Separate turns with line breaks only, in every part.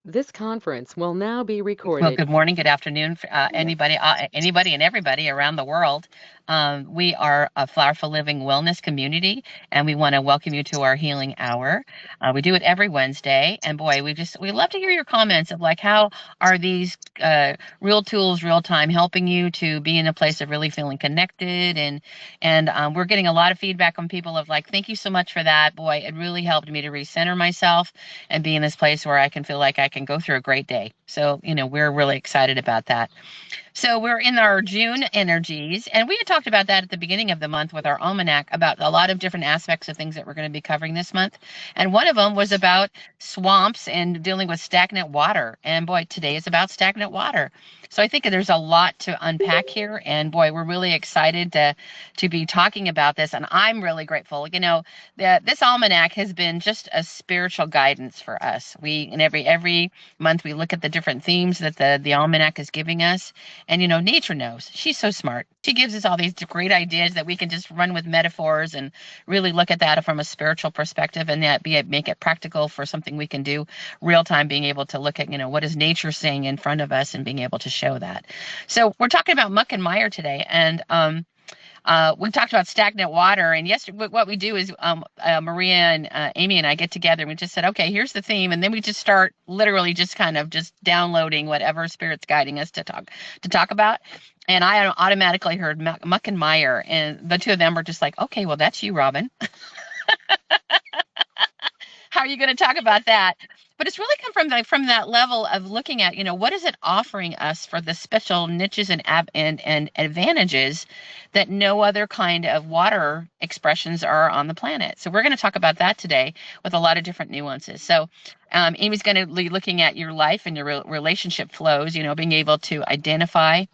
This conference will now be
Well,
recorded.
good morning, good afternoon, anybody and everybody around the world. We are a Flowerful Living Wellness community, and we want to welcome you to our healing hour. We do it every Wednesday, and boy, we love to hear your comments of like how are these real tools, real time, helping you to be in a place of really feeling connected, and we're getting a lot of feedback from people of like, thank you so much for that. Boy, it really helped me to recenter myself and be in this place where I can feel like I can go through a great day. So, we're really excited about that. So, we're in our June energies, and we had talked about that at the beginning of the month with our almanac about a lot of different aspects of things that we're going to be covering this month. And one of them was about swamps and dealing with stagnant water. And boy, today is about stagnant water. So I think there's a lot to unpack here, and boy, we're really excited to be talking about this. And I'm really grateful. That this almanac has been just a spiritual guidance for us. We and every month we look at the different themes that the almanac is giving us, and nature knows. She's so smart. She gives us all these great ideas that we can just run with metaphors and really look at that from a spiritual perspective, and make it practical for something we can do real time. Being able to look at what is nature saying in front of us and being able to show that. So we're talking about muck and mire today, and we talked about stagnant water, and yesterday what we do is Maria and Amy and I get together and we just said, okay, here's the theme, and then we just start literally just kind of just downloading whatever spirit's guiding us to talk about. And I automatically heard muck and mire, and the two of them were just like, okay, well that's you, Robin. How are you going to talk about that? But it's really come from that level of looking at, what is it offering us for the special niches and advantages that no other kind of water expressions are on the planet. So we're going to talk about that today with a lot of different nuances. So Amy's going to be looking at your life and your relationship flows, being able to identify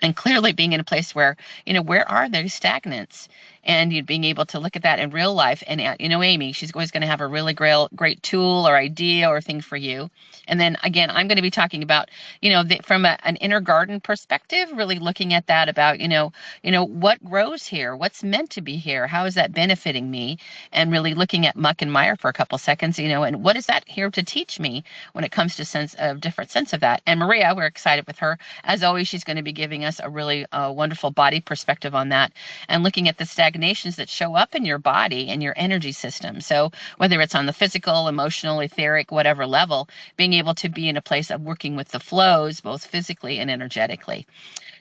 and clearly being in a place where where are those stagnants, and you being able to look at that in real life. And Amy, she's always going to have a really great tool or idea or thing for you. And then again, I'm going to be talking about from an inner garden perspective, really looking at that about what grows here, what's meant to be here, how is that benefiting me, and really looking at muck and mire for a couple seconds, and what is that here to teach me when it comes to different sense of that. And Maria, we're excited with her as always. She's going to be giving us a really wonderful body perspective on that, and looking at the stagnations that show up in your body and your energy system. So, whether it's on the physical, emotional, etheric, whatever level, being able to be in a place of working with the flows, both physically and energetically.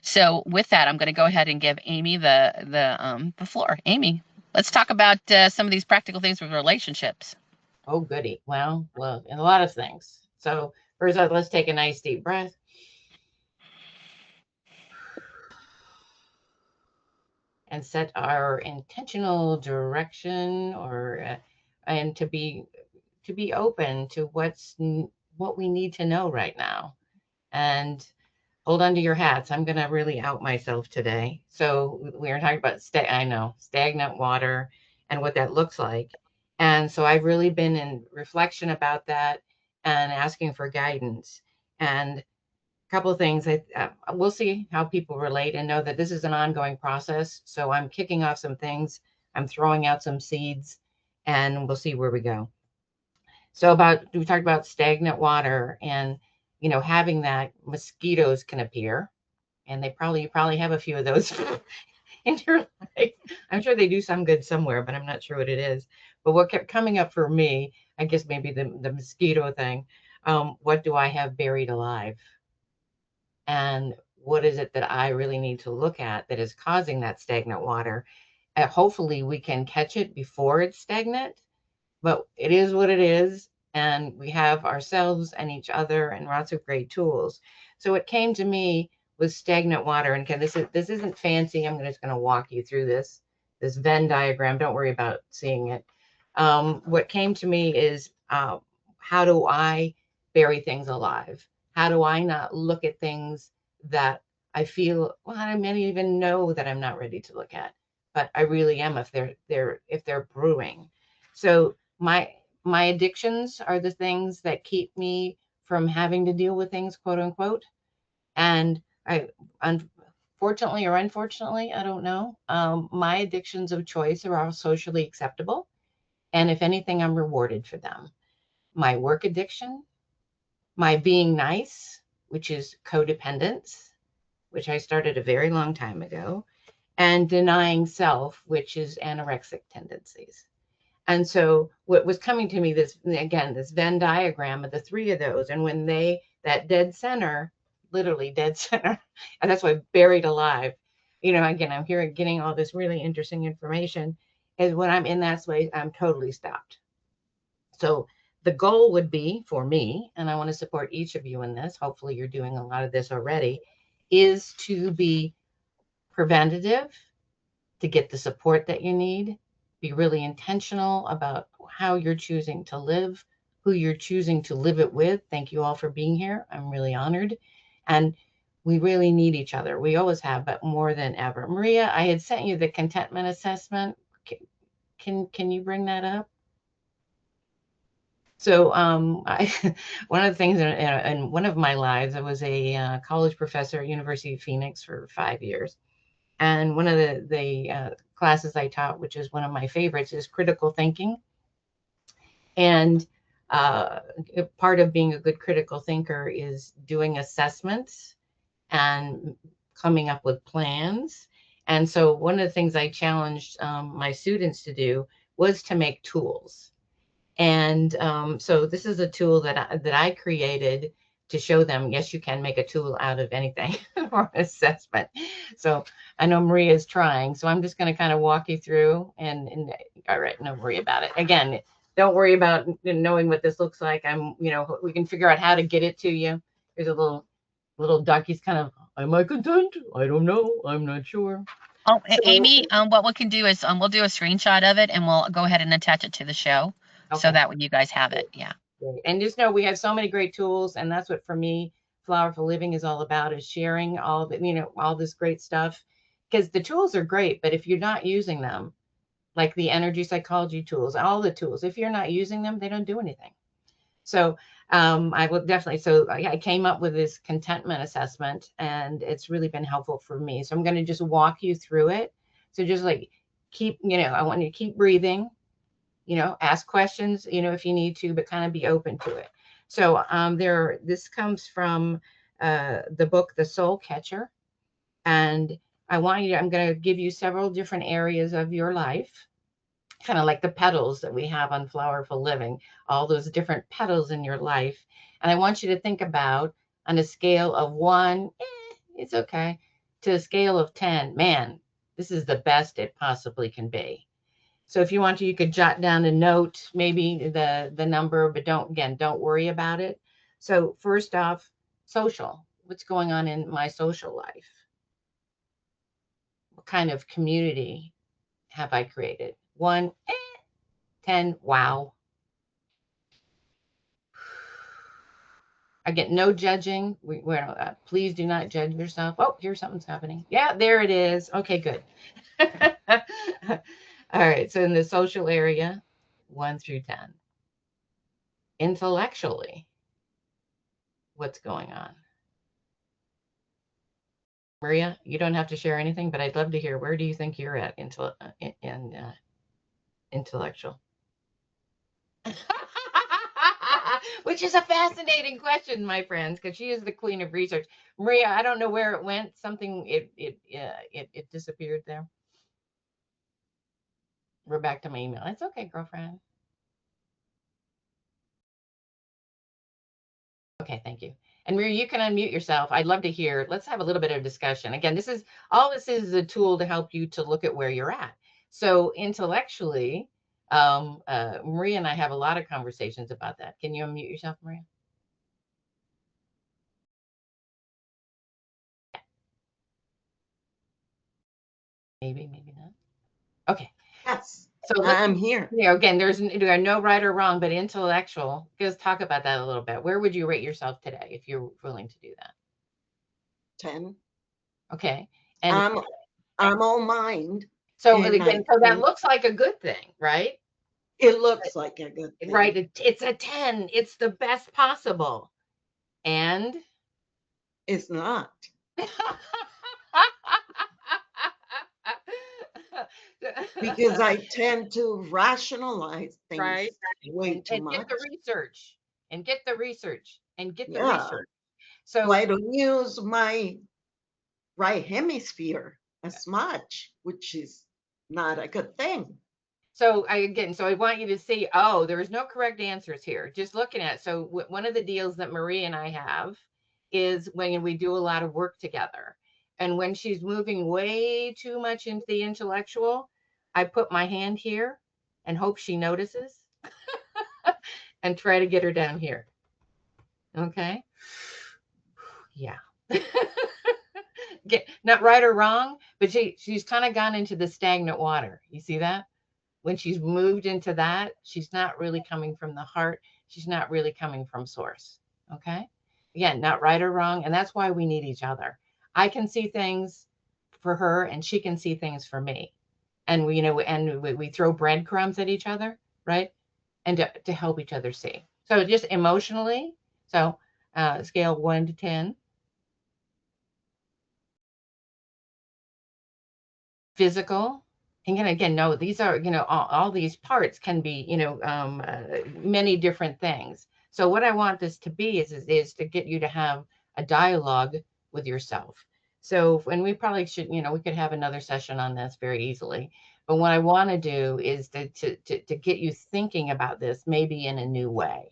So, with that, I'm going to go ahead and give Amy the floor. Amy, let's talk about some of these practical things with relationships.
Oh, goody. Well, and a lot of things. So first, let's take a nice deep breath and set our intentional direction, or and to be open to what we need to know right now. And hold on to your hats. I'm gonna really out myself today. So we are talking about I know stagnant water and what that looks like. And so I've really been in reflection about that and asking for guidance. And a couple of things. We'll see how people relate and know that this is an ongoing process. So I'm kicking off some things. I'm throwing out some seeds, and we'll see where we go. So we talked about stagnant water, and having that mosquitoes can appear, and you probably have a few of those in your life. I'm sure they do some good somewhere, but I'm not sure what it is. But what kept coming up for me, I guess maybe the mosquito thing. What do I have buried alive? And what is it that I really need to look at that is causing that stagnant water? Hopefully, we can catch it before it's stagnant, but it is what it is. And we have ourselves and each other and lots of great tools. So what came to me was stagnant water. And this isn't fancy. I'm just going to walk you through this Venn diagram. Don't worry about seeing it. What came to me is how do I bury things alive? How do I not look at things that I feel, well, I may even know that I'm not ready to look at, but I really am if they're brewing. So my addictions are the things that keep me from having to deal with things, quote unquote. And unfortunately or unfortunately, I don't know. My addictions of choice are all socially acceptable, and if anything, I'm rewarded for them. My work addiction, my being nice, which is codependence, which I started a very long time ago, and denying self, which is anorexic tendencies. And so what was coming to me, this again, this Venn diagram of the three of those, and when that dead center, literally dead center, and that's why buried alive, again, I'm here getting all this really interesting information, is when I'm in that space, I'm totally stopped. So the goal would be for me, and I want to support each of you in this, hopefully you're doing a lot of this already, is to be preventative, to get the support that you need, be really intentional about how you're choosing to live, who you're choosing to live it with. Thank you all for being here. I'm really honored. And we really need each other. We always have, but more than ever. Maria, I had sent you the contentment assessment. Can you bring that up? So one of the things in one of my lives, I was a college professor at University of Phoenix for 5 years. And one of the classes I taught, which is one of my favorites, is critical thinking. And part of being a good critical thinker is doing assessments and coming up with plans. And so one of the things I challenged my students to do was to make tools. And so this is a tool that I created to show them, yes, you can make a tool out of anything for assessment. So I know Maria is trying, so I'm just going to kind of walk you through and all right, no worry about it. Again, don't worry about knowing what this looks like. We can figure out how to get it to you. There's a little duck. He's kind of, am I content? I don't know. I'm not sure.
Oh,
So,
Amy, what we can do is we'll do a screenshot of it and we'll go ahead and attach it to the show. So
okay.
that way you guys have it. Yeah.
Great. And just know we have so many great tools, and that's what for me, Flowerful Living is all about, is sharing all this great stuff. Because the tools are great, but if you're not using them, like the energy psychology tools, all the tools, if you're not using them, they don't do anything. So I will definitely. So I came up with this contentment assessment, and it's really been helpful for me. So I'm going to just walk you through it. So just like I want you to keep breathing, ask questions, if you need to, but kind of be open to it. So this comes from the book, The Soul Catcher. And I'm going to give you several different areas of your life, kind of like the petals that we have on Flowerful Living, all those different petals in your life. And I want you to think about, on a scale of 1, it's okay, to a scale of 10, man, this is the best it possibly can be. So if you want to, you could jot down a note, maybe the number, but don't worry about it. So first off, social. What's going on in my social life? What kind of community have I created? 1, 10, wow. I get no judging. Please do not judge yourself. Oh, here's something's happening. Yeah, there it is. Okay, good. All right. So in the social area, 1 through 10. Intellectually, what's going on? Maria, you don't have to share anything, but I'd love to hear, where do you think you're at intellectual? Which is a fascinating question, my friends, because she is the queen of research. Maria, I don't know where it went. Something it disappeared there. We're back to my email. It's okay, girlfriend. Okay, thank you. And Maria, you can unmute yourself. I'd love to hear. Let's have a little bit of discussion. Again, this is a tool to help you to look at where you're at. So intellectually, Maria and I have a lot of conversations about that. Can you unmute yourself, Maria? Maybe not. Okay.
Yes.
So
I'm here.
Again, there are no right or wrong, but intellectual. Let's talk about that a little bit. Where would you rate yourself today if you're willing to do that?
10.
Okay. And
I'm all mind.
so again, so that looks like a good thing, right?
It looks like a good thing.
Right. It's a 10. It's the best possible. And
it's not. Because I tend to rationalize things way too much.
Get the research. and get the
Yeah.
research.
So
So
I don't use my right hemisphere as much, which is not a good thing.
So I want you to see, oh, there is no correct answers here. Just looking at, so one of the deals that Marie and I have is when we do a lot of work together. And when she's moving way too much into the intellectual, I put my hand here and hope she notices and try to get her down here. Okay. Yeah. Not right or wrong, but she's kind of gone into the stagnant water. You see that? When she's moved into that, she's not really coming from the heart. She's not really coming from source. Okay. Again, not right or wrong. And that's why we need each other. I can see things for her and she can see things for me. And we throw breadcrumbs at each other, right? And to help each other see. So just emotionally. So scale 1 to 10. Physical. And again, no, these are, all these parts can be, many different things. So what I want this to be is to get you to have a dialogue with yourself. So, and we probably should, we could have another session on this very easily. But what I want to do is to get you thinking about this maybe in a new way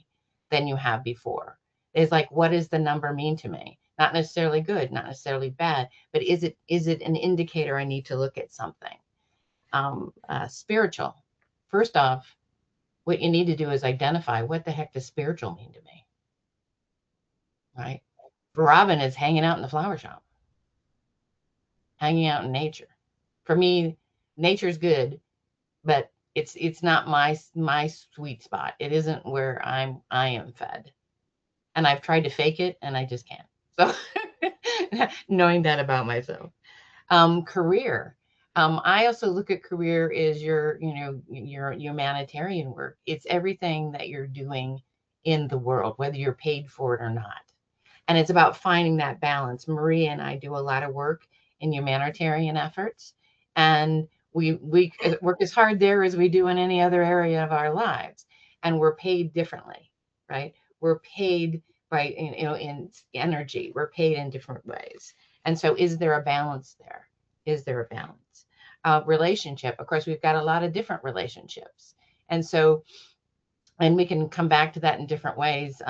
than you have before. It's like, what does the number mean to me? Not necessarily good, not necessarily bad, but is it an indicator I need to look at something? Spiritual. First off, what you need to do is identify, what the heck does spiritual mean to me? Right? For Robin, is hanging out in the flower shop, hanging out in nature. For me, nature's good, but it's not my sweet spot. It isn't where I am fed. And I've tried to fake it and I just can't. So knowing that about myself. Career. I also look at career as your humanitarian work. It's everything that you're doing in the world, whether you're paid for it or not. And it's about finding that balance. Maria and I do a lot of work in humanitarian efforts, and we work as hard there as we do in any other area of our lives, and we're paid differently, right? We're paid by in energy. We're paid in different ways. And so, is there a balance there? Is there a balance? Relationship. Of course, we've got a lot of different relationships, and so, and we can come back to that in different ways.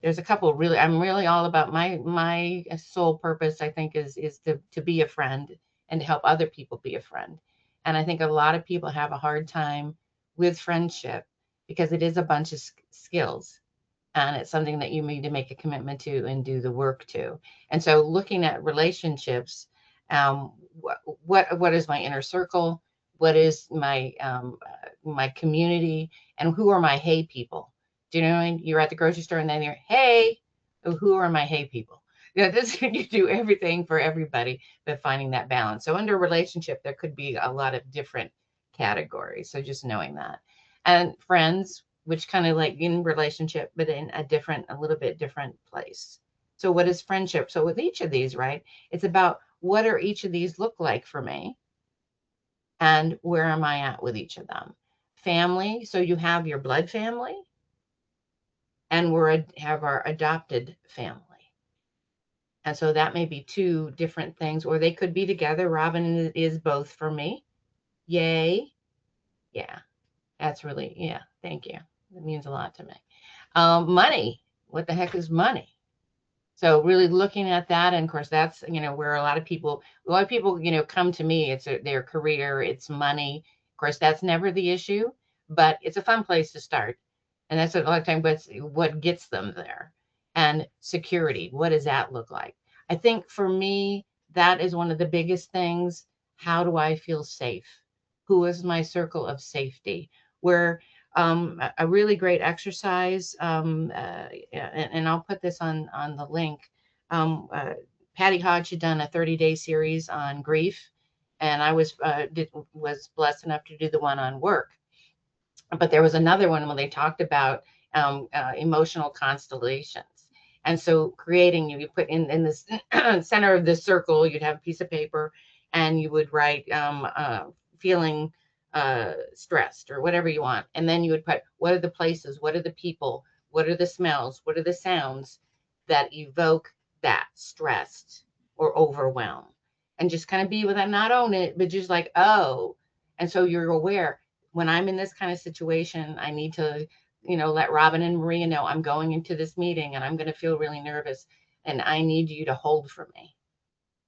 There's a couple really. I'm really all about my sole purpose. I think is to be a friend and to help other people be a friend. And I think a lot of people have a hard time with friendship because it is a bunch of skills, and it's something that you need to make a commitment to and do the work to. And so looking at relationships, what is my inner circle? What is my community? And who are my hey people? Do you know what I mean? You're at the grocery store and then you're, hey, who are my hey people? This you do everything for everybody, but finding that balance. So under relationship, there could be a lot of different categories. So just knowing that. And friends, which kind of like in relationship, but in a little bit different place. So what is friendship? So with each of these, right, it's about what are each of these look like for me and where am I at with each of them? Family. So you have your blood family and have our adopted family. And so that may be two different things, or they could be together. Robin is both for me. Yay. Yeah. That's really, yeah. Thank you. That means a lot to me. Money. What the heck is money? So really looking at that, and of course that's where a lot of people come to me. It's their career, it's money. Of course, that's never the issue, but it's a fun place to start, and that's a lot of time what gets them there. And security. What does that look like? I think for me, that is one of the biggest things. How do I feel safe? Who is my circle of safety? Where a really great exercise, and I'll put this on the link. Patty Hodge had done a 30-day series on grief, and I was blessed enough to do the one on work. But there was another one when they talked about emotional constellations. And so creating, you put in this center of this circle, you'd have a piece of paper, and you would write feeling stressed, or whatever you want. And then you would put, what are the places, what are the people, what are the smells, what are the sounds that evoke that stressed or overwhelmed, and just kind of be with that, not own it, but just like, oh. And so you're aware, when I'm in this kind of situation, I need to, let Robin and Maria know I'm going into this meeting and I'm going to feel really nervous, and I need you to hold for me.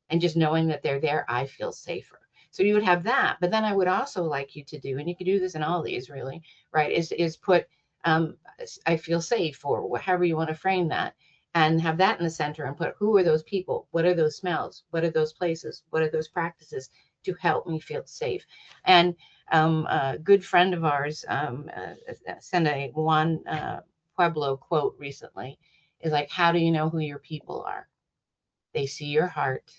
And just knowing that they're there, I feel safer. So you would have that. But then I would also like you to do, and you could do this in all these really, right, is put, I feel safe, or however you want to frame that, and have that in the center, and put, who are those people? What are those smells? What are those places? What are those practices to help me feel safe? And a good friend of ours sent a Juan Pueblo quote recently, is like, how do you know who your people are? They see your heart,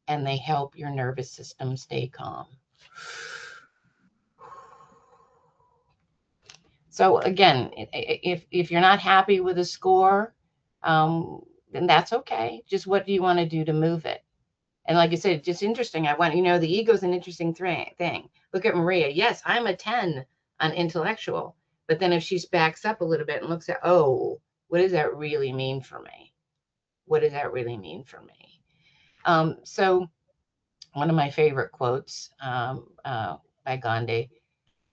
and they help your nervous system stay calm. So again, if you're not happy with a score, then that's okay. Just what do you want to do to move it? And like I said, just interesting. The ego is an interesting thing. Look at Maria. Yes, I'm a 10 on intellectual, but then if she backs up a little bit and looks at, oh, what does that really mean for me? What does that really mean for me? So one of my favorite quotes by Gandhi,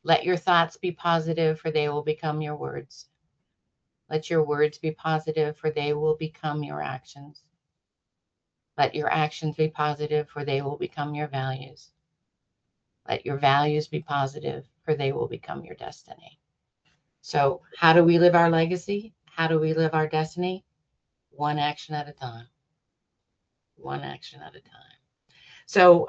let your thoughts be positive, for they will become your words. Let your words be positive, for they will become your actions. Let your actions be positive, for they will become your values. Let your values be positive, for they will become your destiny. So how do we live our legacy? How do we live our destiny? One action at a time. One action at a time. So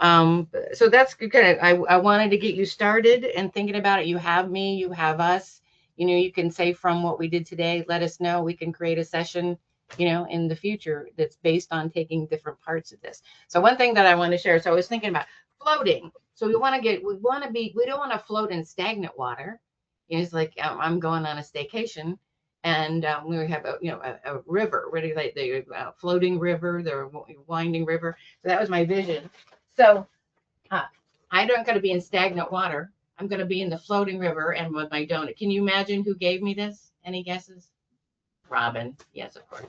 that's good. I wanted to get you started and thinking about it. You have me, you have us. You can say, from what we did today, let us know. We can create a session, in the future that's based on taking different parts of this. So one thing that I want to share. So I was thinking about floating. So we don't want to float in stagnant water. It's like, I'm going on a staycation, and we have a river, really, like the floating river, the winding river. So that was my vision. So I don't going to be in stagnant water. I'm going to be in the floating river and with my donut. Can you imagine who gave me this? Any guesses? Robin. Yes, of course.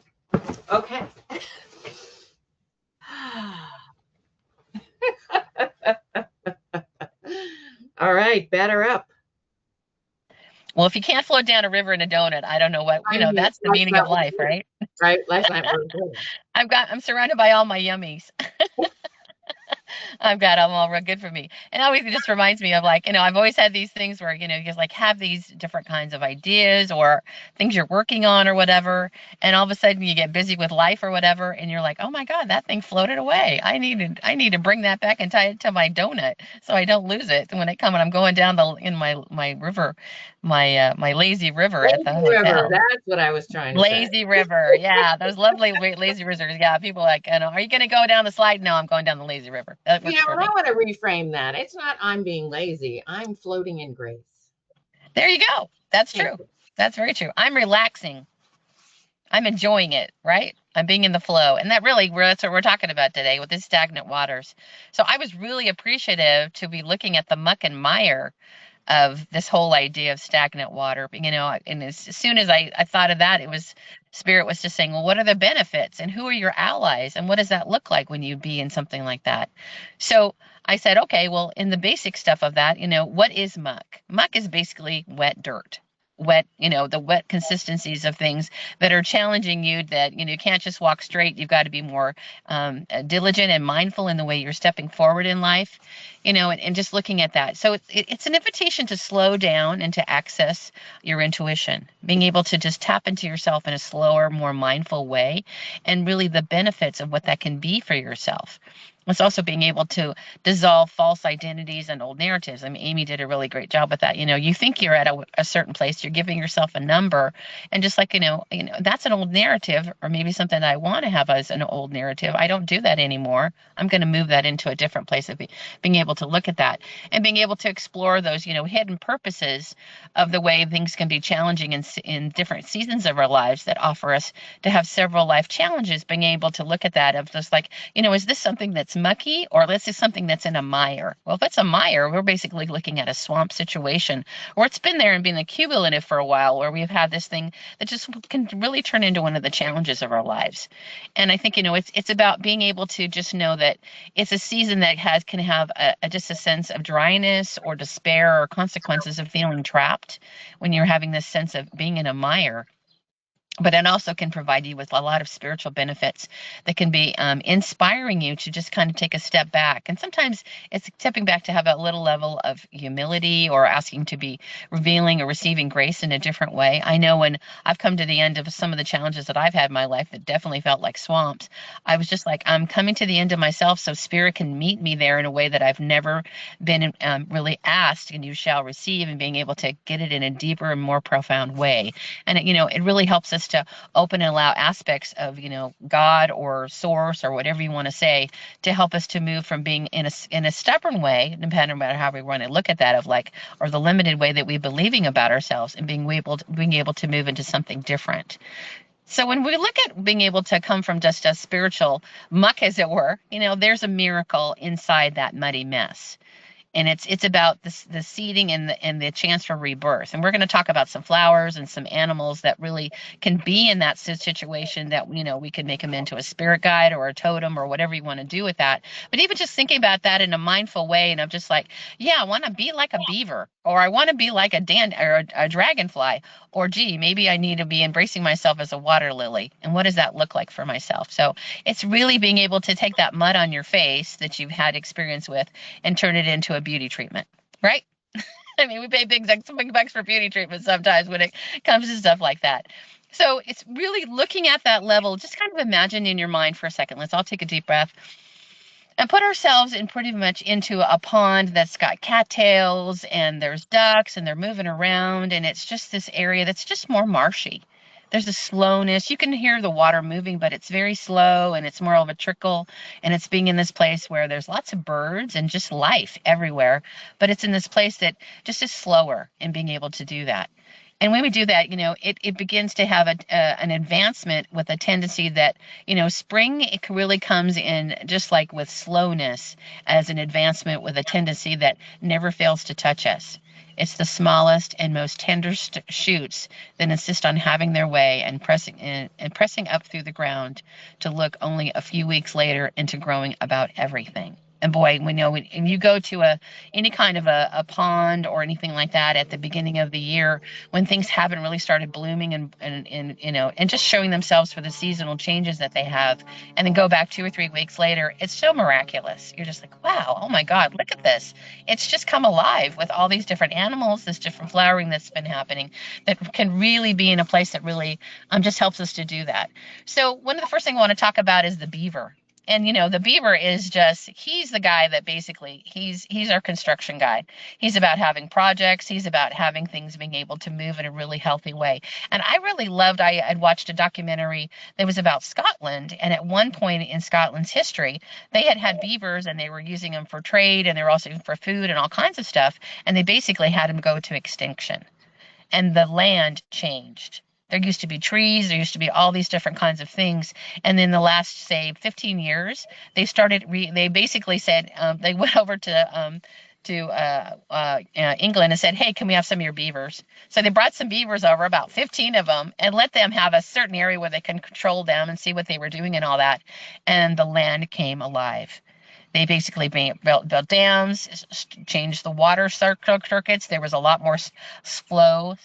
Okay. All right, batter up.
Well, if you can't float down a river in a donut, I don't know what, that's the meaning of life, right?
Right. Last night we were good.
I'm surrounded by all my yummies. I've got them all real good for me. And always it just reminds me of, like, I've always had these things where, you just like have these different kinds of ideas or things you're working on or whatever. And all of a sudden you get busy with life or whatever. And you're like, oh my God, that thing floated away. I need to bring that back and tie it to my donut so I don't lose it when I'm going down in my river, my lazy river at the hotel.
That's what I was trying to say.
Lazy river. Yeah, those lovely lazy rivers. Yeah, people like, are you going to go down the slide? No, I'm going down the lazy river.
I want to reframe that. It's not I'm being lazy. I'm floating in grace.
There you go. That's true. That's very true. I'm relaxing. I'm enjoying it, right? I'm being in the flow. And that's what we're talking about today with these stagnant waters. So I was really appreciative to be looking at the muck and mire of this whole idea of stagnant water, and as soon as I thought of that, Spirit was just saying, well, what are the benefits and who are your allies and what does that look like when you be in something like that? So I said, okay, well, in the basic stuff of that, what is muck? Muck is basically wet dirt. The wet consistencies of things that are challenging you, that, you can't just walk straight. You've got to be more diligent and mindful in the way you're stepping forward in life, and just looking at that. So it's an invitation to slow down and to access your intuition, being able to just tap into yourself in a slower, more mindful way, and really the benefits of what that can be for yourself. It's also being able to dissolve false identities and old narratives. I mean, Amy did a really great job with that. You think you're at a certain place, you're giving yourself a number, and just like, that's an old narrative, or maybe something that I want to have as an old narrative. I don't do that anymore. I'm going to move that into a different place of being able to look at that and being able to explore those, hidden purposes of the way things can be challenging in different seasons of our lives that offer us to have several life challenges, being able to look at that of just like, is this something that's that's mucky, or let's say something that's in a mire. Well, if it's a mire, we're basically looking at a swamp situation, or it's been there and been accumulative for a while, where we've had this thing that just can really turn into one of the challenges of our lives. And I think, it's about being able to just know that it's a season that can have just a sense of dryness or despair or consequences of feeling trapped when you're having this sense of being in a mire. But it also can provide you with a lot of spiritual benefits that can be inspiring you to just kind of take a step back. And sometimes it's stepping back to have a little level of humility, or asking to be revealing or receiving grace in a different way. I know when I've come to the end of some of the challenges that I've had in my life that definitely felt like swamps, I was just like, I'm coming to the end of myself so Spirit can meet me there in a way that I've never been really asked, and you shall receive, and being able to get it in a deeper and more profound way. And it really helps us to open and allow aspects of God or source or whatever you want to say, to help us to move from being in a stubborn way, depending on how we want to look at that, or the limited way that we're believing about ourselves, and being able to move into something different. So when we look at being able to come from just a spiritual muck, as it were, there's a miracle inside that muddy mess. And it's about the seeding and the chance for rebirth. And we're going to talk about some flowers and some animals that really can be in that situation, that we can make them into a spirit guide or a totem or whatever you want to do with that. But even just thinking about that in a mindful way, and I'm just like, yeah, I want to be like a beaver, or I want to be like a dragonfly, or gee, maybe I need to be embracing myself as a water lily. And what does that look like for myself? So it's really being able to take that mud on your face that you've had experience with and turn it into a beauty treatment, right? I mean, we pay big bucks for beauty treatment sometimes when it comes to stuff like that. So it's really looking at that level. Just kind of imagine in your mind for a second. Let's all take a deep breath and put ourselves in pretty much into a pond that's got cattails, and there's ducks, and they're moving around, and it's just this area that's just more marshy. There's a slowness. You can hear the water moving, but it's very slow, and it's more of a trickle, and it's being in this place where there's lots of birds and just life everywhere, but it's in this place that just is slower in being able to do that. And when we do that, it begins to have an advancement with a tendency that, spring, it really comes in just like with slowness, as an advancement with a tendency that never fails to touch us. It's the smallest and most tender shoots that insist on having their way and pressing up through the ground to look only a few weeks later into growing about everything. And boy, we know when you go to any kind of a pond or anything like that at the beginning of the year, when things haven't really started blooming and just showing themselves for the seasonal changes that they have, and then go back 2 or 3 weeks later, it's so miraculous. You're just like, wow, oh my God, look at this. It's just come alive with all these different animals, this different flowering that's been happening, that can really be in a place that really just helps us to do that. So one of the first things I want to talk about is the beaver. And the beaver is he's the guy that basically he's our construction guy. He's about having projects. He's about having things being able to move in a really healthy way. And I really loved, I'd watched a documentary that was about Scotland. And at one point in Scotland's history, they had beavers, and they were using them for trade, and they were also for food and all kinds of stuff. And they basically had them go to extinction, and the land changed. There used to be trees, there used to be all these different kinds of things. And in the last, say, 15 years, they basically said, they went over to England and said, hey, can we have some of your beavers? So they brought some beavers over, about 15 of them, and let them have a certain area where they can control them and see what they were doing and all that. And the land came alive. They basically built dams, changed the water circuits. There was a lot more slow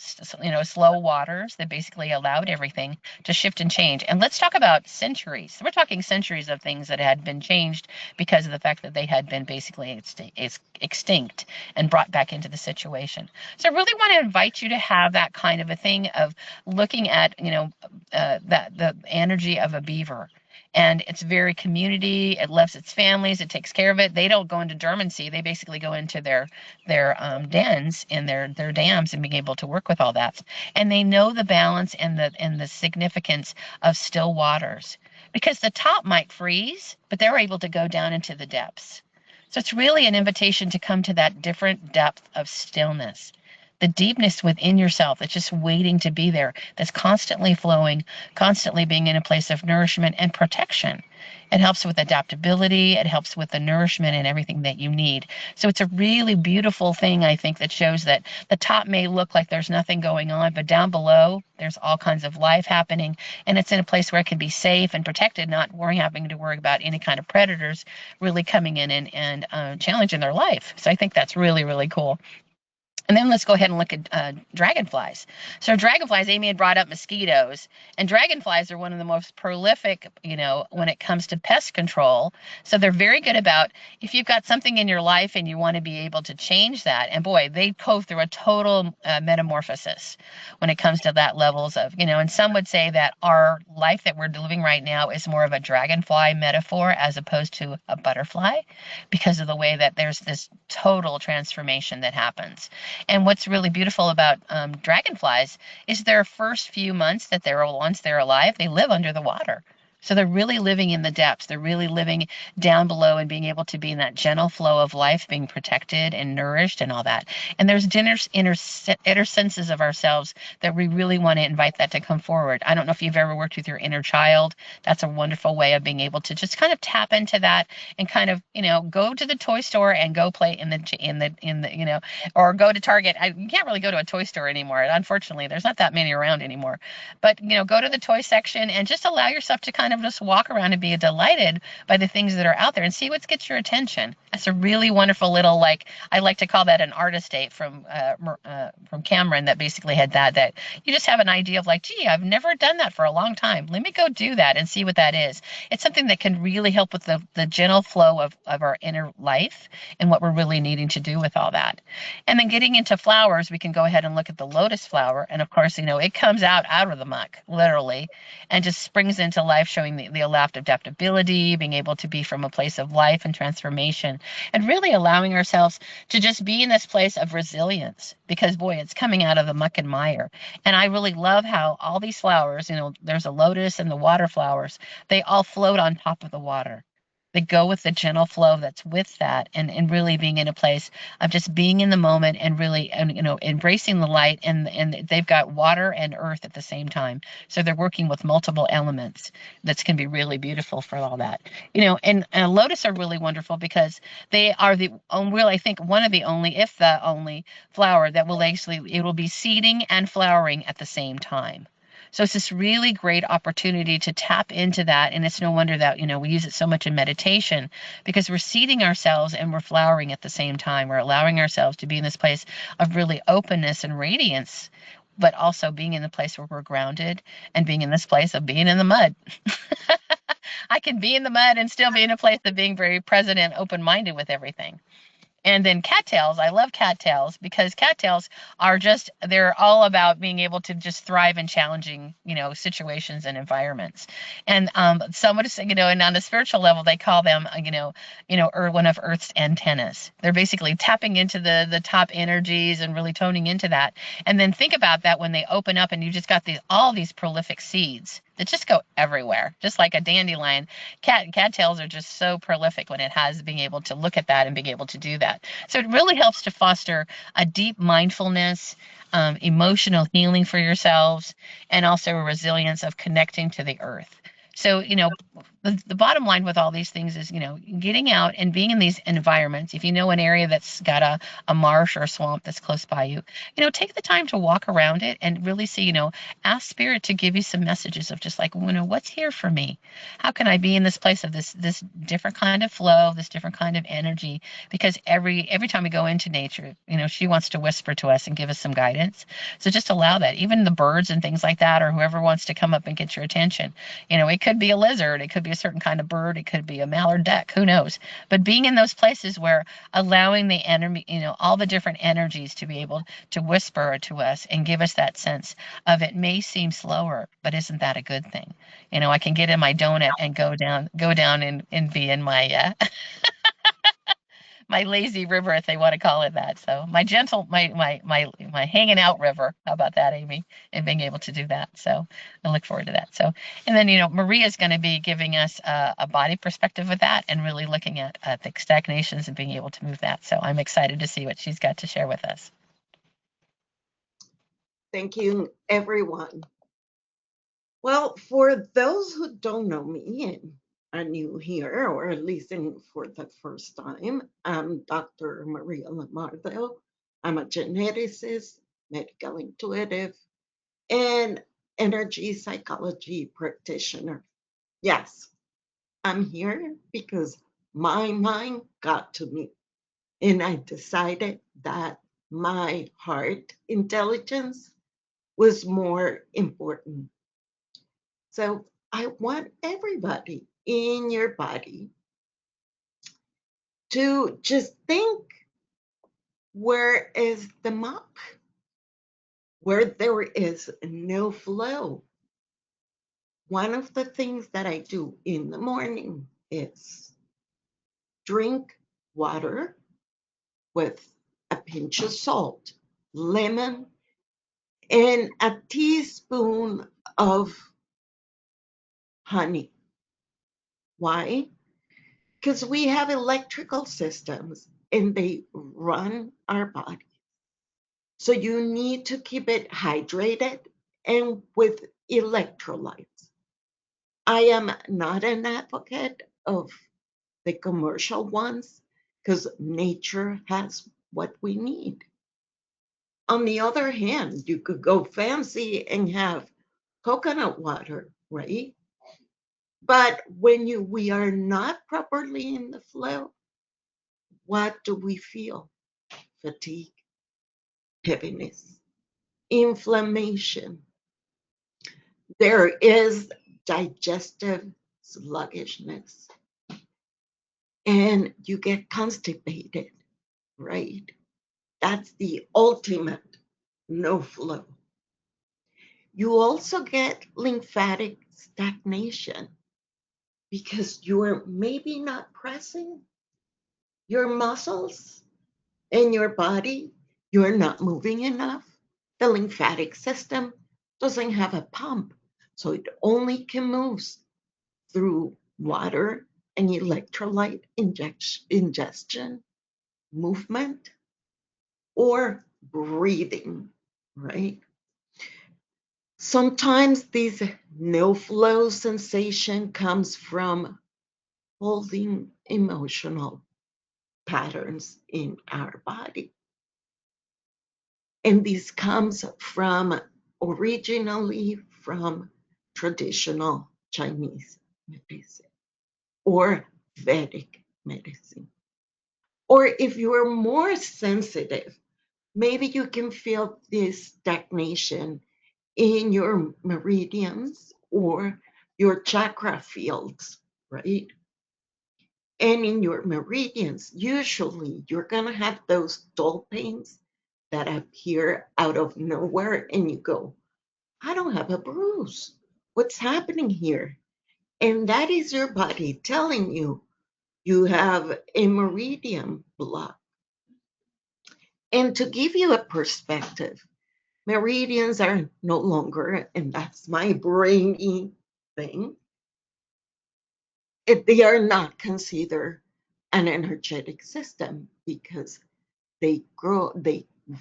waters that basically allowed everything to shift and change. And let's talk about centuries. We're talking centuries of things that had been changed because of the fact that they had been basically extinct and brought back into the situation. So I really want to invite you to have that kind of a thing of looking at, the energy of a beaver. And it's very community. It loves its families. It takes care of it. They don't go into dormancy. They basically go into their dens and their dams, and being able to work with all that. And they know the balance and the significance of still waters, because the top might freeze, but they're able to go down into the depths. So it's really an invitation to come to that different depth of stillness. the deepness within yourself that's just waiting to be there, that's constantly flowing, constantly being in a place of nourishment and protection. It helps with adaptability. It helps with the nourishment and everything that you need. So it's a really beautiful thing, I think, that shows that the top may look like there's nothing going on, but down below, there's all kinds of life happening. And it's in a place where it can be safe and protected, not having to worry about any kind of predators really coming in and challenging their life. So I think that's really, really cool. And then let's go ahead and look at dragonflies. So dragonflies, Amy had brought up mosquitoes, and dragonflies are one of the most prolific, when it comes to pest control. So they're very good about if you've got something in your life and you want to be able to change that. And boy, they go through a total metamorphosis when it comes to that levels of, and some would say that our life that we're living right now is more of a dragonfly metaphor as opposed to a butterfly because of the way that there's this total transformation that happens. And what's really beautiful about dragonflies is their first few months that once they're alive, they live under the water. So they're really living in the depths. They're really living down below and being able to be in that gentle flow of life, being protected and nourished and all that. And there's inner senses of ourselves that we really want to invite that to come forward. I don't know if you've ever worked with your inner child. That's a wonderful way of being able to just kind of tap into that and kind of, go to the toy store and go play in the, or go to Target. You can't really go to a toy store anymore. Unfortunately, there's not that many around anymore. But, go to the toy section and just allow yourself to kind of just walk around and be delighted by the things that are out there and see what gets your attention. That's a really wonderful little, I like to call that an artist date from Cameron that basically had that you just have an idea of gee, I've never done that for a long time. Let me go do that and see what that is. It's something that can really help with the gentle flow of our inner life and what we're really needing to do with all that. And then getting into flowers, we can go ahead and look at the lotus flower. And of course, it comes out of the muck, literally, and just springs into life, showing the adaptability, being able to be from a place of life and transformation, and really allowing ourselves to just be in this place of resilience because, boy, it's coming out of the muck and mire. And I really love how all these flowers, there's a lotus and the water flowers, they all float on top of the water. They go with the gentle flow that's with that and really being in a place of just being in the moment and really embracing the light and they've got water and earth at the same time. So they're working with multiple elements that can be really beautiful for all that. And lotus are really wonderful because they are I think one of the only, if the only flower that it will be seeding and flowering at the same time. So it's this really great opportunity to tap into that. And it's no wonder that, we use it so much in meditation because we're seeding ourselves and we're flowering at the same time. We're allowing ourselves to be in this place of really openness and radiance, but also being in the place where we're grounded and being in this place of being in the mud. I can be in the mud and still be in a place of being very present and open-minded with everything. And then cattails, I love cattails because cattails they're all about being able to just thrive in challenging, situations and environments. And some would say, and on a spiritual level, they call them, one of Earth's antennas. They're basically tapping into the top energies and really toning into that. And then think about that when they open up and you just got all these prolific seeds that just go everywhere, just like a dandelion. Cattails are just so prolific when it has being able to look at that and being able to do that. So it really helps to foster a deep mindfulness, emotional healing for yourselves, and also a resilience of connecting to the earth. So, the bottom line with all these things is, getting out and being in these environments. If you know an area that's got a marsh or a swamp that's close by you, take the time to walk around it and really see, ask Spirit to give you some messages of just what's here for me? How can I be in this place of this different kind of flow, this different kind of energy? Because every time we go into nature, she wants to whisper to us and give us some guidance. So just allow that. Even the birds and things like that, or whoever wants to come up and get your attention. It could be a lizard, it could be a certain kind of bird, it could be a mallard duck, who knows? But being in those places where allowing the enemy, all the different energies to be able to whisper to us and give us that sense of it may seem slower, but isn't that a good thing? I can get in my donut and go down and be in my my lazy river, if they want to call it that. So my hanging out river. How about that, Amy? And being able to do that. So I look forward to that. So, and then, Maria's going to be giving us a body perspective of that and really looking at the stagnations and being able to move that. So I'm excited to see what she's got to share with us.
Thank you, everyone. Well, for those who don't know me and are new here or listening for the first time, I'm Dr. Maria Lamardo. I'm a geneticist, medical intuitive, and energy psychology practitioner. Yes, I'm here because my mind got to me and I decided that my heart intelligence was more important. So I want everybody in your body to just think, where is the muck? Where there is no flow. One of the things that I do in the morning is drink water with a pinch of salt, lemon, and a teaspoon of honey. Why? Because we have electrical systems and they run our body. So you need to keep it hydrated and with electrolytes. I am not an advocate of the commercial ones because nature has what we need. On the other hand, you could go fancy and have coconut water, right? But when we are not properly in the flow, what do we feel? Fatigue, heaviness, inflammation. There is digestive sluggishness, and you get constipated, right? That's the ultimate no flow. You also get lymphatic stagnation because you're maybe not pressing your muscles in your body, you're not moving enough. The lymphatic system doesn't have a pump, so it only can move through water and electrolyte ingestion, movement, or breathing, right? Sometimes this no flow sensation comes from holding emotional patterns in our body. And this comes from originally from traditional Chinese medicine or Vedic medicine. Or if you are more sensitive, maybe you can feel this stagnation in your meridians or your chakra fields, right? And in your meridians, usually you're going to have those dull pains that appear out of nowhere, and you go, I don't have a bruise. What's happening here? And that is your body telling you you have a meridian block. And to give you a perspective, meridians are no longer, and that's my brainy thing, they are not considered an energetic system because they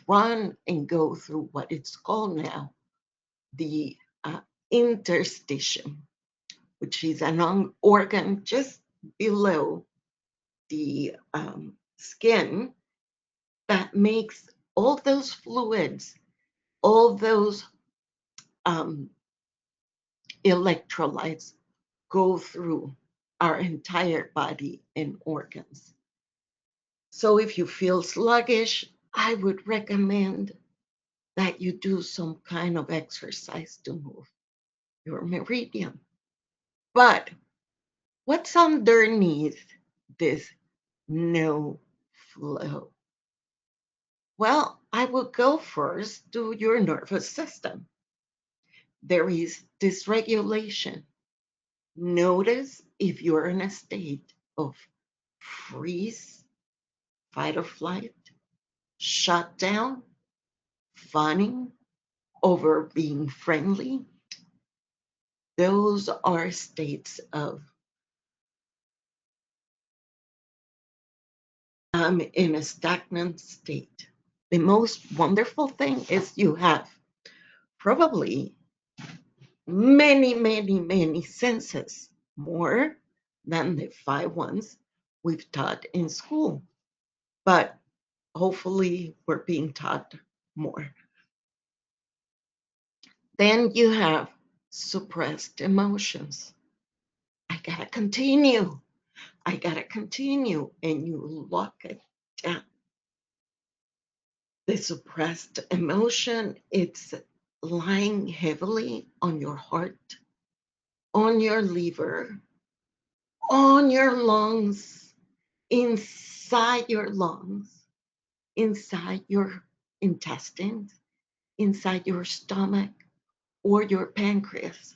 run and go through what it's called now the interstitium, which is an organ just below the skin that makes all those fluids, all those um, electrolytes go through our entire body and organs. So if you feel sluggish, I would recommend that you do some kind of exercise to move your meridian. But what's underneath this no flow? Well, I will go first to your nervous system. There is dysregulation. Notice if you're in a state of freeze, fight or flight, shutdown, funning, over being friendly. Those are states of I'm in a stagnant state. The most wonderful thing is you have probably many senses, more than the 5 ones we've taught in school. But hopefully we're being taught more. Then you have suppressed emotions. I gotta continue. I gotta continue. And you lock it down. The suppressed emotion, it's lying heavily on your heart, on your liver, on your lungs, inside your lungs, inside your intestines, inside your stomach or your pancreas.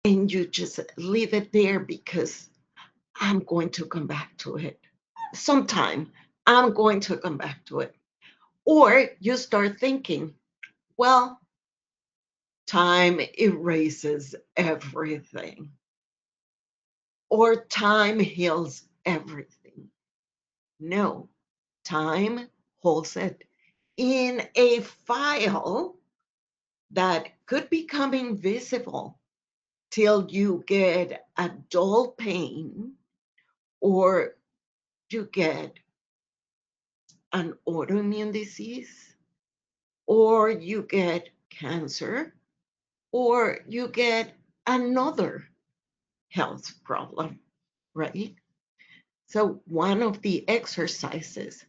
And you just leave it there because I'm going to come back to it. Sometime I'm going to come back to it. Or you start thinking, well, time erases everything, or time heals everything. No, time holds it in a file that could become invisible till you get a dull pain or you get an autoimmune disease or you get cancer or you get another health problem, right? So, one of the exercises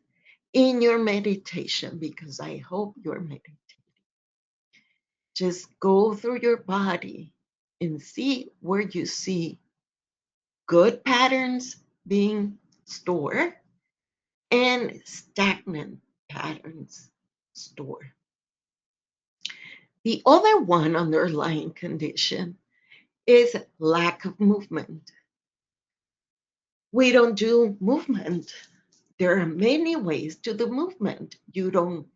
in your meditation, because I hope you're meditating, just go through your body and see where you see good patterns being stored and stagnant patterns stored. The other one underlying condition is lack of movement. We don't do movement. There are many ways to do movement. You don't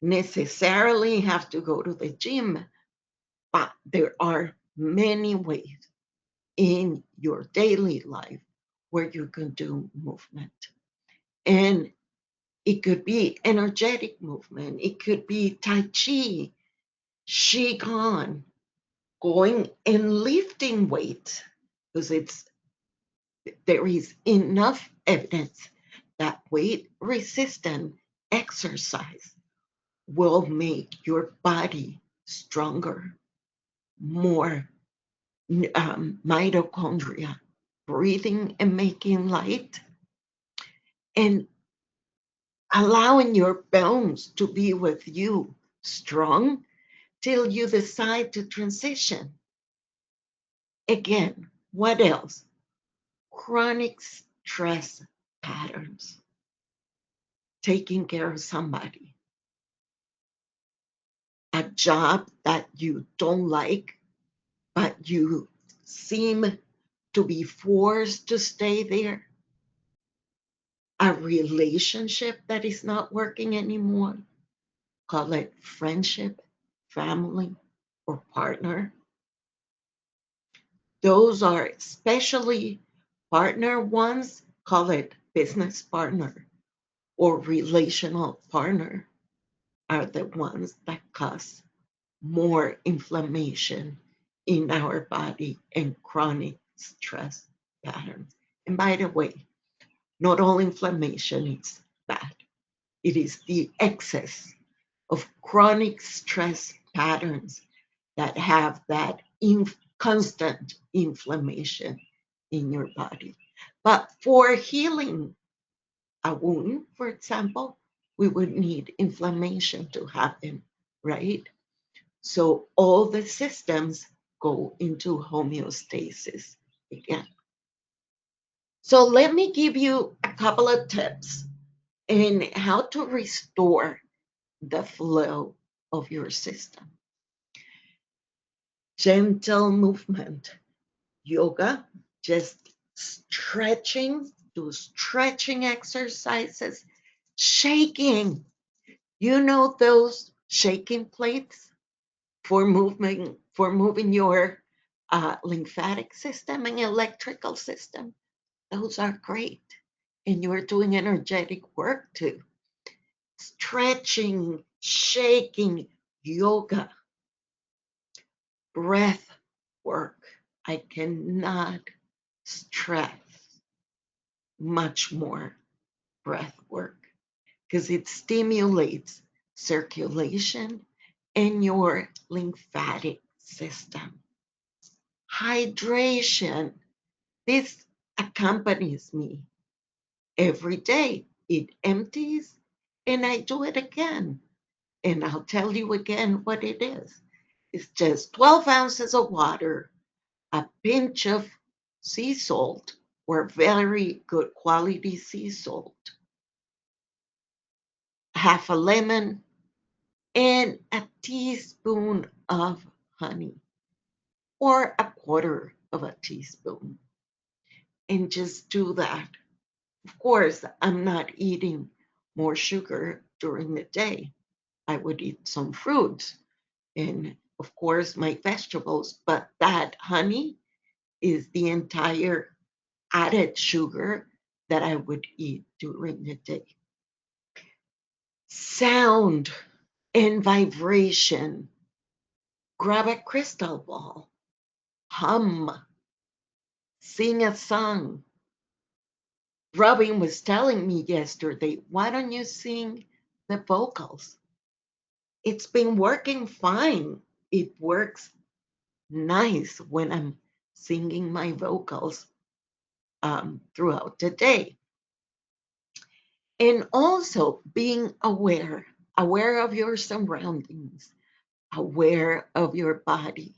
necessarily have to go to the gym, but there are many ways in your daily life where you can do movement. And it could be energetic movement, it could be Tai Chi, Qigong, going and lifting weights, because there is enough evidence that weight resistant exercise will make your body stronger, more mitochondria breathing and making light, and allowing your bones to be with you strong till you decide to transition. Again, what else? Chronic stress patterns, taking care of somebody, a job that you don't like, but you seem to be forced to stay there, a relationship that is not working anymore, call it friendship, family, or partner. Those are especially partner ones, call it business partner or relational partner, are the ones that cause more inflammation in our body and chronic stress patterns. And by the way, not all inflammation is bad. It is the excess of chronic stress patterns that have that constant inflammation in your body. But for healing a wound, for example, we would need inflammation to happen, right? So all the systems go into homeostasis again. So let me give you a couple of tips in how to restore the flow of your system. Gentle movement, yoga, just stretching, do stretching exercises, shaking. You know those shaking plates for moving your lymphatic system and electrical system. Those are great. And you're doing energetic work too. stretching, shaking, yoga, breath work. I cannot stress much more breath work because it stimulates circulation in your lymphatic system. Hydration. This accompanies me every day. It empties and I do it again. And I'll tell you again what it is. It's just 12 ounces of water, a pinch of sea salt or very good quality sea salt, half a lemon, and a teaspoon of honey or a quarter of a teaspoon. And just do that. Of course, I'm not eating more sugar during the day. I would eat some fruits and, of course, my vegetables, but that honey is the entire added sugar that I would eat during the day. Sound and vibration. Grab a crystal ball, hum, sing a song. Robin was telling me yesterday, why don't you sing the vocals? It's been working fine. It works nice when I'm singing my vocals throughout the day. And also being aware, aware of your surroundings, aware of your body,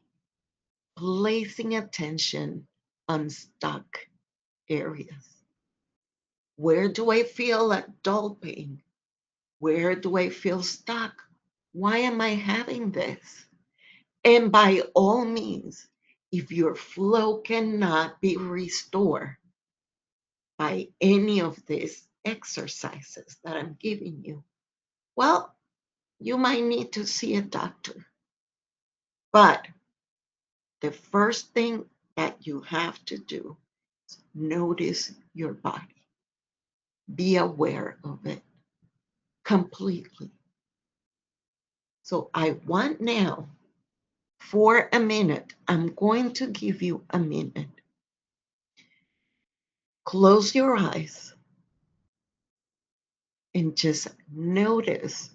placing attention on stuck areas. Where do I feel a dull pain? Where do I feel stuck? Why am I having this? And by all means, if your flow cannot be restored by any of these exercises that I'm giving you, well, you might need to see a doctor. But the first thing that you have to do is notice your body, be aware of it completely. So I want now, for a minute, I'm going to give you a minute. Close your eyes and just notice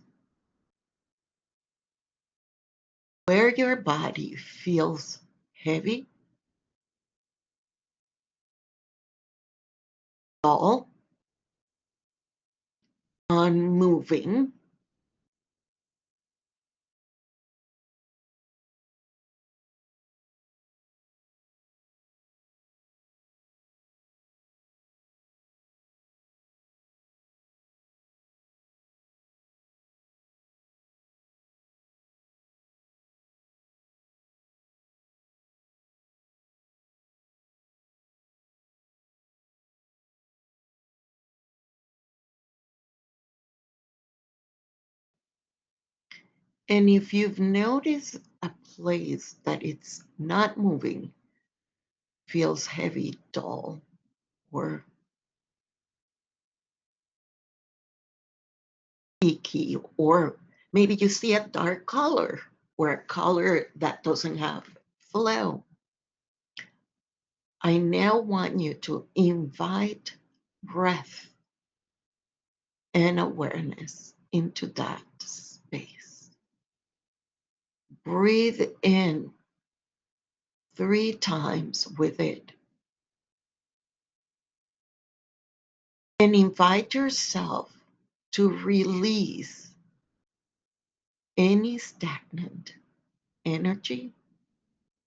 where your body feels heavy, dull, unmoving, and if you've noticed a place that it's not moving, feels heavy, dull, or icky, or maybe you see a dark color or a color that doesn't have flow. I now want you to invite breath and awareness into that space. Breathe in 3 times with it and invite yourself to release any stagnant energy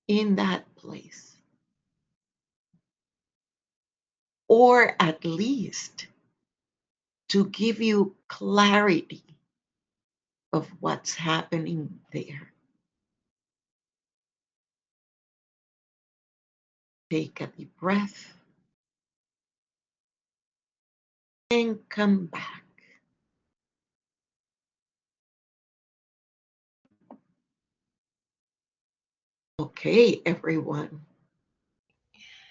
in that place, or at least to give you clarity of what's happening there. Take a deep breath and come back. Okay, everyone.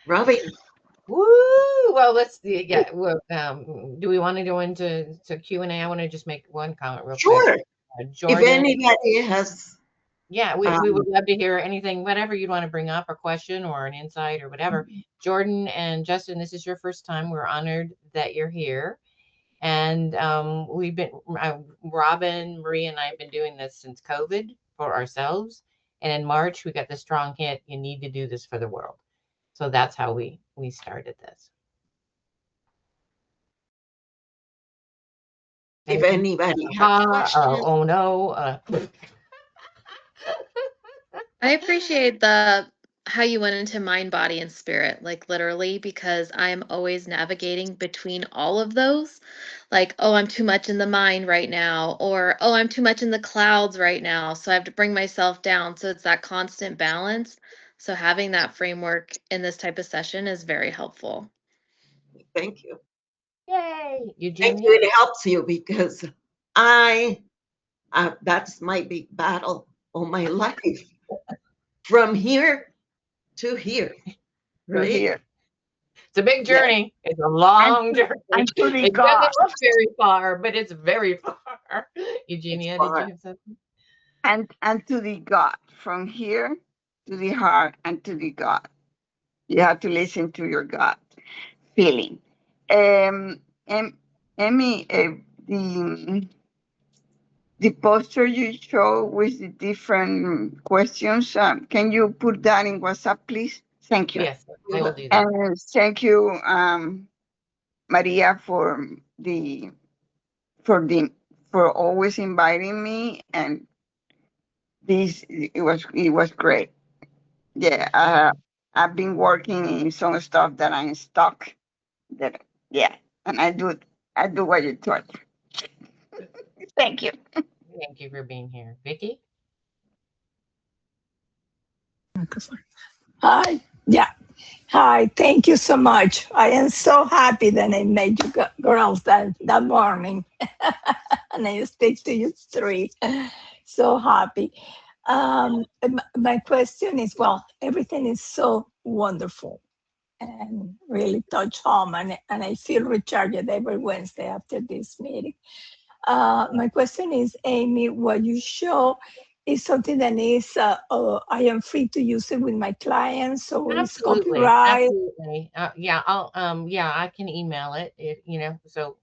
Robin.
Woo! Well, let's yeah. Well, do we want to go into Q&A? I want to just make one comment real quick.
Sure. If
Jordan,
anybody has,
yeah, we would love to hear anything, whatever you'd want to bring up, a question or an insight or whatever. Jordan and Justin, this is your first time. We're honored that you're here. And we've been, Robin, Maria, and I have been doing this since COVID for ourselves. And in March, we got the strong hit. You need to do this for the world. So that's how we started this.
if
Thank you.
anybody has questions,
Oh no.
I appreciate the how you went into mind, body, and spirit, like literally, because I'm always navigating between all of those. Like, oh, I'm too much in the mind right now, or oh, I'm too much in the clouds right now. So I have to bring myself down. So it's that constant balance. So having that framework in this type of session is very helpful.
thank you.
Yay.
Thank
Eugenia?
you. It helps you because that's my big battle all my life. From here to here, right?
Here.
It's a big journey. Yeah. It's a long journey.
And to the
It
God.
doesn't look very far, but it's very far. Eugenia, did you have something?
And to the God. From here to the heart and to the God. You have to listen to your gut feeling. Emmy, the poster you show with the different questions, can you put that in WhatsApp, please? Thank you.
Yes, I will do that.
And thank you, Maria, for always inviting me, and it was great. Yeah, I've been working in some stuff that I'm stuck. And I do what you taught. Thank you.
Thank you for being here. Vicky?
Hi. Yeah. Hi. Thank you so much. I am so happy that I met you girls that morning. And I speak to you three. So happy. My question is, well, everything is so wonderful and really touch home. And I feel recharged every Wednesday after this meeting. My question is, Amy, what you show is something that is, I am free to use it with my clients, so it's copyright.
Absolutely. Yeah, I'll I can email it if so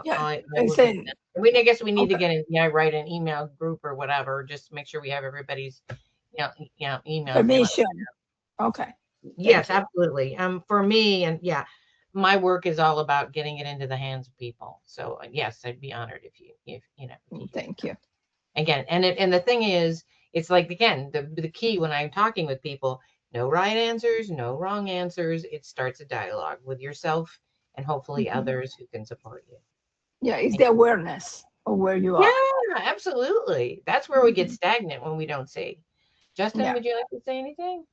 Yeah,
I
I
will do
said,
that. I guess we need to
okay,
get write an email group or whatever, just to make sure we have everybody's emails.
permission. Okay,
Yes,
thank you.
absolutely. For me, and my work is all about getting it into the hands of people. So yes, I'd be honored if you
Thank you.
again. And the thing is, it's like, again, the key when I'm talking with people, no right answers, no wrong answers. It starts a dialogue with yourself and hopefully others who can support you.
Yeah, it's the awareness of where you
Yeah,
are.
absolutely. That's where we get stagnant when we don't see. Justin,
Yeah.
would you like to say anything?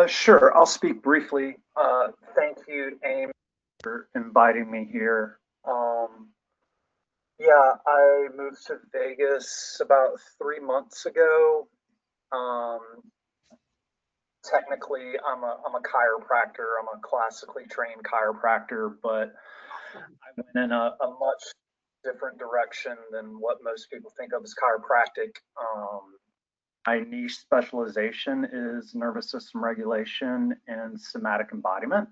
Sure, I'll speak briefly. Thank you, Amy, for inviting me here. Yeah, I moved to Vegas about 3 months ago. Um, Technically, I'm a chiropractor. I'm a classically trained chiropractor, but I went in a much different direction than what most people think of as chiropractic. My niche specialization is nervous system regulation and somatic embodiment.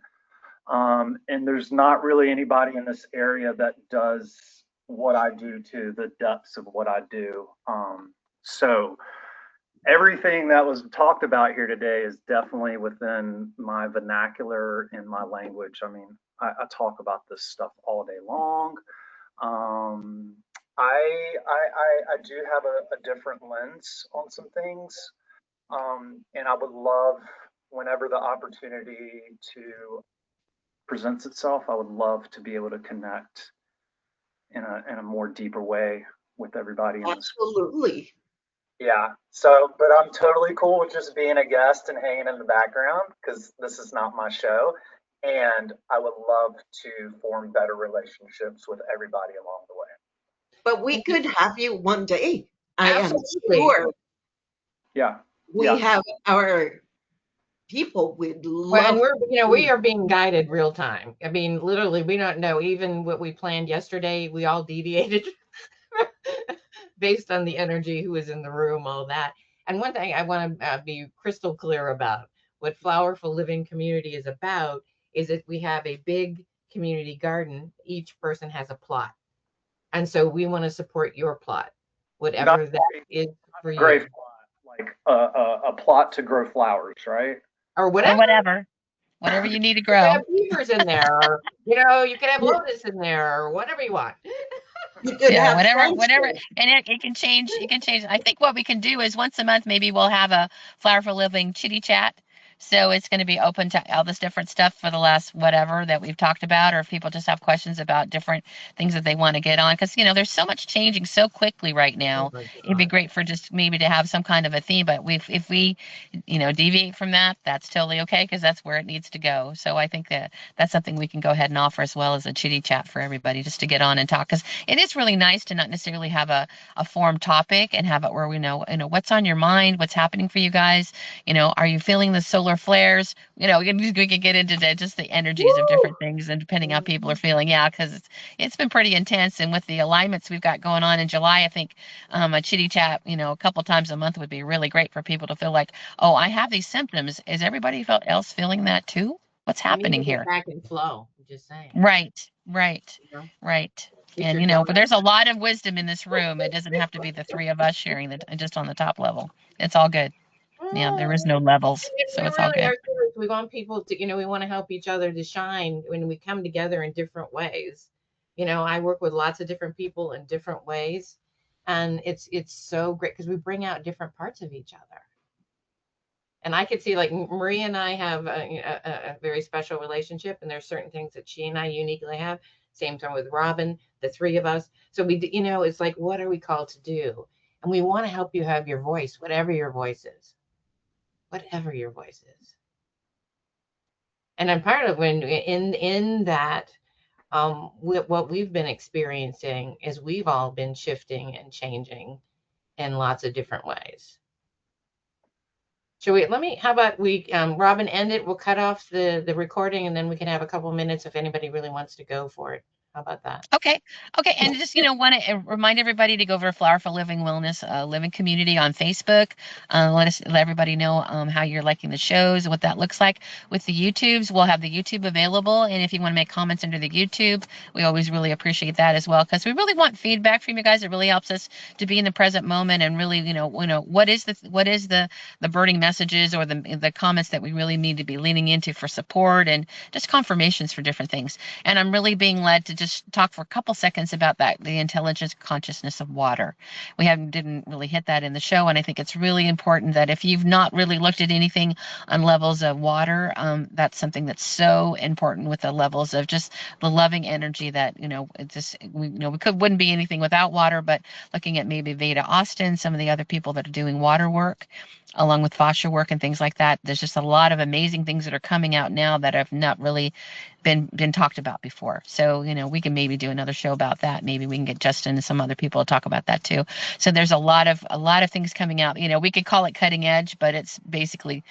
And there's not really anybody in this area that does what I do to the depths of what I do. So everything that was talked about here today is definitely within my vernacular and my language. I mean, I talk about this stuff all day long. I do have a different lens on some things, and I would love, whenever the opportunity to presents itself, I would love to be able to connect in a more deeper way with everybody in this.
Absolutely.
Yeah. So, but I'm totally cool with just being a guest and hanging in the background because this is not my show. And I would love to form better relationships with everybody along the way.
But we could have you one day. I am
Absolutely.
sure
Yeah.
we have our people would
Well, and
love
we are being guided real time. I mean, literally, we don't know even what we planned yesterday. We all deviated based on the energy who was in the room, all that. And one thing I want to be crystal clear about what Flowerful Living Community is about is that we have a big community garden. Each person has a plot. And so we want to support your plot, whatever that is for
Great
you,
plot, like a plot to grow flowers, right?
or
Or
whatever.
whatever you need to
You could
grow.
have beavers in there, or you could have lotus in there, or whatever you want.
you could
Yeah,
have
whatever,
sunshine.
and it can change. It can change. I think what we can do is once a month, maybe we'll have a Flower for Living chitty chat. So it's going to be open to all this different stuff for the last whatever that we've talked about, or if people just have questions about different things that they want to get on, because there's so much changing so quickly right
Oh
now.
my
It'd be
God.
great for just maybe to have some kind of a theme, but if we, deviate from that, that's totally okay because that's where it needs to go. So I think that that's something we can go ahead and offer as well as a chitty chat for everybody just to get on and talk because it is really nice to not necessarily have a form topic and have it where we know what's on your mind, what's happening for you guys. Are you feeling the solar flares? We can get into just the energies of different things and depending how people are
Mhm.
feeling. Yeah, because it's been pretty intense. And with the alignments we've got going on in July, I think a chitty chat, a couple times a month would be really great for people to feel like, oh, I have these symptoms. Is everybody else feeling that too? What's
We need to
happening
get
here?
back in flow. I'm just saying.
Right, right,
You know,
right.
get
And
your
but
donut.
there's a lot of wisdom in this room. It doesn't have to be the three of us sharing it just on the top level. It's all good. Yeah, there is no levels,
We
so it's all
really
good.
are serious. We want people to, we want to help each other to shine when we come together in different ways. I work with lots of different people in different ways, and it's so great because we bring out different parts of each other. And I could see like Maria and I have a very special relationship, and there's certain things that she and I uniquely have. Same time with Robin, the three of us. So it's like, what are we called to do? And we want to help you have your voice, whatever your voice is, whatever your voice is. And I'm part of when in that what we've been experiencing is we've all been shifting and changing in lots of different ways. How about Robin, end it? We'll cut off the recording and then we can have a couple minutes if anybody really wants to go for it. How about that?
Okay. Okay. And just, want to remind everybody to go over to Flowerful Living Wellness Living Community on Facebook. Let everybody know how you're liking the shows and what that looks like. With the YouTubes, we'll have the YouTube available. And if you want to make comments under the YouTube, we always really appreciate that as well because we really want feedback from you guys. It really helps us to be in the present moment and really, what is the burning messages or the comments that we really need to be leaning into for support and just confirmations for different things. And I'm really being led to just talk for a couple seconds about that, the intelligence consciousness of water. We didn't really hit that in the show, and I think it's really important that if you've not really looked at anything on levels of water, that's something that's so important with the levels of just the loving energy that wouldn't be anything without water. But looking at maybe Veda Austin, some of the other people that are doing water work, along with fascia work and things like that. There's just a lot of amazing things that are coming out now that have not really been talked about before. So, we can maybe do another show about that. Maybe we can get Justin and some other people to talk about that too. So there's a lot of things coming out. We could call it cutting edge, but it's basically,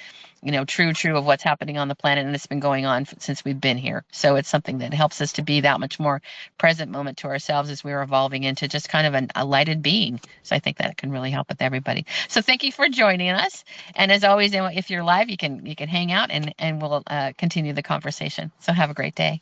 true of what's happening on the planet, and it's been going on since we've been here. So it's something that helps us to be that much more present moment to ourselves as we're evolving into just kind of a lighted being. So I think that can really help with everybody. So thank you for joining us. And as always, if you're live, you can hang out and we'll continue the conversation. So have a great day.